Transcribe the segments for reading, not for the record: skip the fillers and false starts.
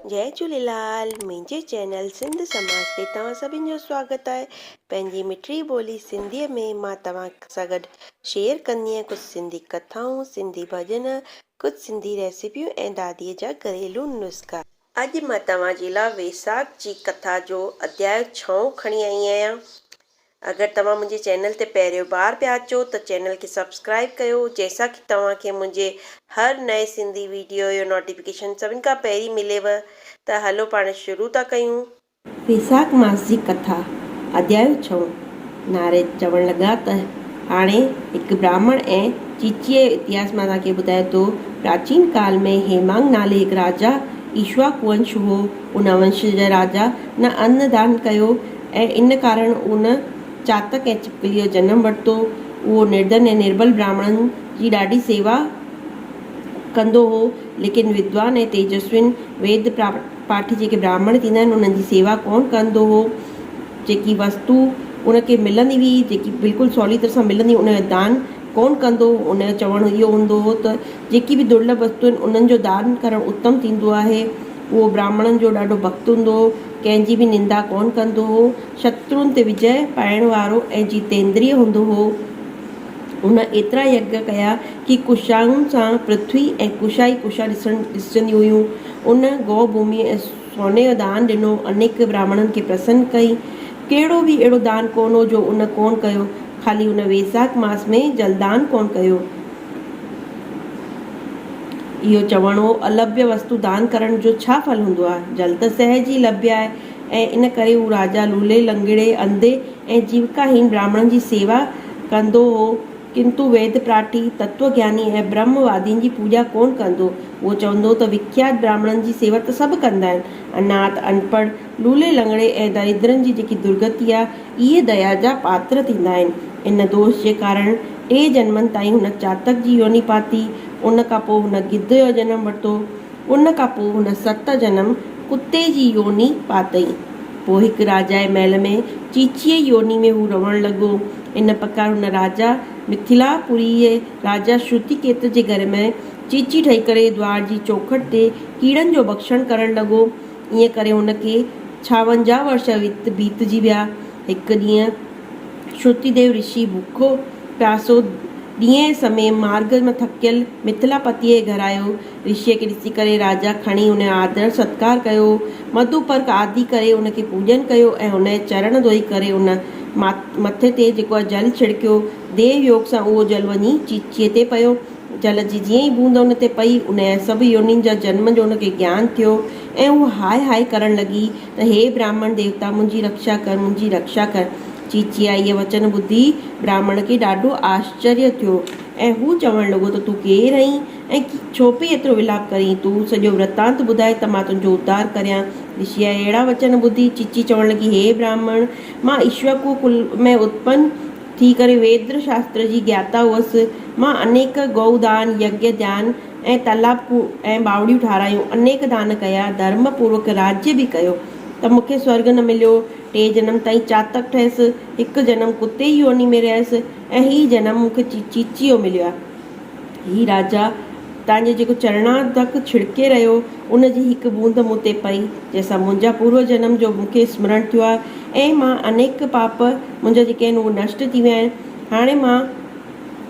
जय झूलेलाल। मुंहिंजे चैनल सिंध समाज ते तव्हां सभिनि जो स्वागत आहे। पंहिंजी मिठड़ी ॿोली सिंधीअ में मां तव्हां सां गॾु शेयर कंदी आहियां कुझु सिंधी कथाऊं, सिंधी भॼन, कुझु सिंधी रेसिपियूं ऐं दादीअ जा घरेलू नुस्ख़ा। अॼु मां तव्हांजे लाइ वेसाख जी कथा जो अध्याय 6 खणी आई आहियां। अगरि तव्हां मुंहिंजे चैनल ते पहिरियों बार पिया अचो त चैनल खे सब्सक्राइब कयो, जंहिंसां कि तव्हांखे मुंहिंजे हर नए सिंधी वीडियो जो नोटिफिकेशन सभिनि खां पहिरीं मिलेव। त हलो पाण शुरू था कयूं। वेसाख मास जी कथा अध्याय 6। नारद चवण लॻा त हाणे हिकु ब्राह्मण ऐं चीचीअ जो इतिहास मां तव्हांखे ॿुधाए थो। प्राचीन काल में हेमांग नाले हिकु राजा ईक्ष्वाकु वंश हो। उन वंश जा राजा न अन्नदान कयो ऐं इन कारण उन चातक ऐं छिपकलीअ जो जनमु वरितो। उहो निर्धन ऐं निर्बल ब्राह्मणनि जी ॾाढी सेवा कंदो हो, लेकिन विद्वान ऐं तेजस्विन वेद पाठी जेके ब्राह्मण थींदा आहिनि उन्हनि जी सेवा कोन कंदो हो। जेकी वस्तु उनखे मिलंदी हुई, जेकी बिल्कुलु सवली तरह सां मिलंदी, उन जो दान कोन कंदो। उन जो चवणु इहो हूंदो हो त जेकी बि दुर्लभ वस्तु आहिनि उन्हनि जो दान करणु उत्तम थींदो आहे। उहो ब्राह्मणनि जो ॾाढो भक्त हूंदो हो, कंहिंजी बि निंदा कोन कंदो हो, शत्रुनि ते विजय पाइण वारो ऐं जितेंद्रिय हूंदो हो। उन एतिरा यज्ञ कया कि कुशाउनि सां पृथ्वी ऐं कुशा ई कुशा ॾिसंदियूं हुयूं। उन गौ भूमि ऐं सोने जो दान ॾिनो, अनेक ब्राह्मणनि खे प्रसन्न कई। कहिड़ो बि अहिड़ो दान कोन हो जो उन कोन कयो। ख़ाली उन वेसाख मास में जलदान कोन कयो। इहो चवणो अलभ्य वस्तु दान करण जो छा फल हूंदो आहे। जल त सहज ई लभ्य आहे ऐं इन करे हू राजा लूले लंगड़े अंधे ऐं जीविकाहीन ब्राह्मणनि जी सेवा कंदो हो, किंतु वेद पाठी तत्वज्ञानी ऐं ब्रह्मवादियुनि जी पूॼा कोन कंदो। उहो चवंदो त विख्यात ब्राह्मणनि जी सेवा त सभु कंदा आहिनि, अनाथ अनपढ़ लूले लंगड़े ऐं दरिद्रनि जी जेकी दुर्गति आहे, इहे दया जा पात्र थींदा आहिनि। इन दोष जे कारण 3 जन्मनि ताईं हुन चातक जी योनी पाती। उन खां पोइ हुन गिद्ध जो जनमु वरितो। उन खां पोइ हुन 7 जनम कुते जी योनी पातई। पोइ हिकु राजा जे महल में चीचीअ योनी में हू रहणु लॻो। इन प्रकार हुन राजा मिथिलापुरी जे राजा श्रुतिकेतु जे घर में चीची ठही करे द्वार जी चौखट ते कीड़नि जो भक्षण करणु लॻो। ईअं करे हुनखे 56 वर्ष बीतजी विया। हिकु ॾींहुं श्रुतिदेव ऋषि बुखो प्यासो ॾींहं समय मार्ग में थकियल मिथिलापतिअ जे घर आयो। ऋषिअ खे ॾिसी करे राजा खणी हुन जो आदर सत्कार कयो, मधुपर्क आदि करे हुनखे पूॼन कयो ऐं हुन जे चरण धोई करे हुन मथे ते जेको आहे जल छिड़कियो। देव योग सां उहो जल वञी चीचीअ ते पियो। जल जी जीअं ई बूंद हुन ते पई, उन जा सभु योनियुनि जा जन्म जो हुनखे ज्ञान थियो ऐं उहो हाय हाय करणु लॻी त हे ब्राह्मण देवता, मुंहिंजी रक्षा कर, मुंहिंजी रक्षा कर। चीचीअ इहे वचन ॿुधी ब्राह्मण खे ॾाढो आश्चर्य थियो ऐं हू चवणु लॻो त तूं केरु आहीं ऐं छो पई एतिरो विलाप करीं? तूं सॼो वृतांत ॿुधाए त मां तुंहिंजो उद्धार करियां। ऋषिअ अहिड़ा वचन ॿुधी चीची चवणु लॻी, हे ब्राह्मण, मां ईक्ष्वाकु कुल में उत्पन्न थी करे वेद शास्त्र जी ज्ञाता हुअसि। मां अनेक गौदान, यज्ञ दान ऐं तालाब ऐं बावड़ियूं ठारायूं, अनेक दान कया, धर्म पूर्वक राज्य बि कयो, त मूंखे स्वर्ग न मिलियो। 3 जनम ताईं चातक ठहियसि, 1 जनम कुते जी योनी में रहियसि ऐं हीउ जनम मूंखे चीचीअ मिलियो आहे। हीउ राजा तव्हांजे जेको चरणार्धक छिड़के रहियो, उन जी हिकु बूंद मूं ते पई, जंहिंसां मुंहिंजा पूर्व जनम जो मूंखे स्मरण थियो आहे ऐं मां अनेक पाप मुंहिंजा जेके आहिनि उहे नष्ट थी विया आहिनि। हाणे मां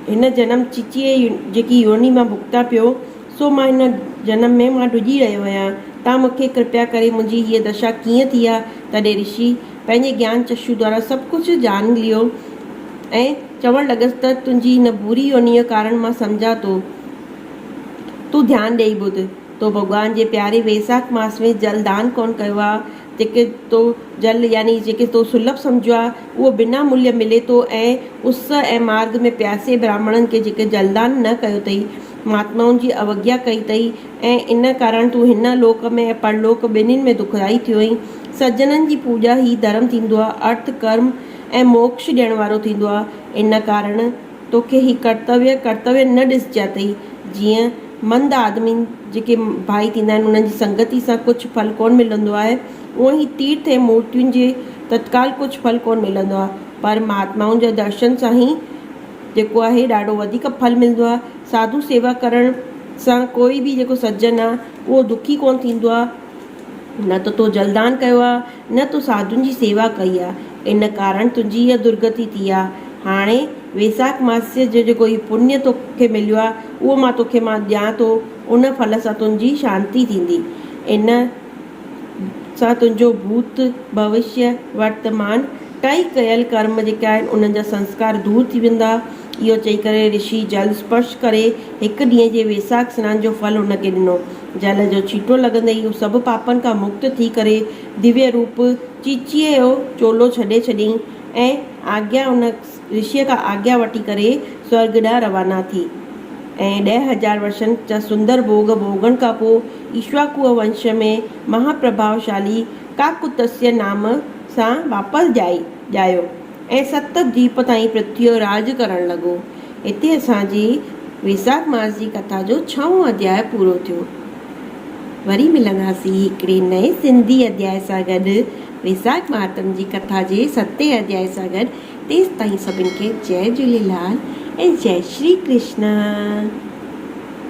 हिन जनम चीचीअ जेकी योनी मां भुगता पियो, सो मां हिन जनम में मां ॾुजी रहियो आहियां। तव्हां मूंखे कृपया करे मुंहिंजी हीअ दशा कीअं थी आहे? तॾहिं ऋषि पंहिंजे ज्ञान चक्षु द्वारा सभु कुझु ॼाण लियो ऐं चवणु लॻसि त तुंहिंजी हिन बुरी योनीअ कारण मां सम्झां थो, तूं ध्यानु ॾेई ॿुध। तो भॻवान जे प्यारे वेसाख मास में जलदान कोन कयो आहे। जेके तो जल यानी जेके तो सुलभ सम्झो आहे, उहो बिना मूल्य मिले थो ऐं उस ऐं मार्ग में प्यासे ब्राह्मणनि खे जेके जलदान न कयो अथई, महात्माउनि जी अवज्ञा कई अथई ऐं इन कारण तूं हिन लोक में ऐं परलोक ॿिन्हिनि में दुखदाई थियो आहीं। सज्जननि जी पूॼा ही धर्म थींदो आहे, अर्थ कर्म ऐं मोक्ष ॾियण वारो थींदो आहे। इन कारण तोखे ही कर्तव्य न ॾिसजा अथई। जीअं मंद आदमी जेके भाई थींदा आहिनि, उन्हनि जी संगति सां कुझु फल कोन मिलंदो आहे, उहो ई तीर्थ ऐं मूर्तियुनि जे तत्काल कुझु फल कोन मिलंदो आहे, पर महात्माउनि जे दर्शन सां ई जेको आहे ॾाढो वधीक फल मिलंदो आहे। साधु सेवा करण सां कोई बि जेको सज्जन आहे उहो दुखी कोन थींदो आहे न त तो जलदान कयो आहे, न तो साधुनि जी सेवा कई आहे। इन कारण तुंहिंजी इहा दुर्गति थी आहे। हाणे वेसाख मास जो जेको ई पुण्य तोखे मिलियो आहे उहो मां तोखे ॾियां थो। उन फल सां तुंहिंजी शांती थींदी। इन सां तुंहिंजो भूत भविष्य वर्तमान टई कयल कर्म जेके आहिनि उन्हनि जा संस्कार दूर थी वेंदा। इहो चई करे ऋषि जल स्पर्श करे हिकु ॾींहं जे वेसाख सनान जो फल हुनखे ॾिनो। जल जो छीटो लॻंदे ई सभु पापनि खां मुक्त थी करे दिव्य रूप चीचीअ जो चोलो छॾे छॾियईं ऐं आज्ञा उन ऋषिअ खां आज्ञा वठी करे स्वर्ग ॾांहुं रवाना थी। ऐं 10,000 वर्षनि जा सुंदर भोग भोगण खां पोइ ईक्ष्वाकु वंश में महाप्रभावशाली काकुत्स्य नाम सां वापसि ॼायो ऐं 7 द्वीप ताईं पृथ्वी जो राज करणु लॻो। हिते असांजी वेसाख मास जी कथा जो 6हों अध्याय पूरो थियो। वरी मिलंदासीं हिकिड़े नए सिंधी अध्याय सां गॾु वेसाख महात्म जी कथा जे 7हें अध्याय सां गॾु। तेसि ताईं सभिनि खे जय झूलेलाल ऐं जय श्री कृष्ण।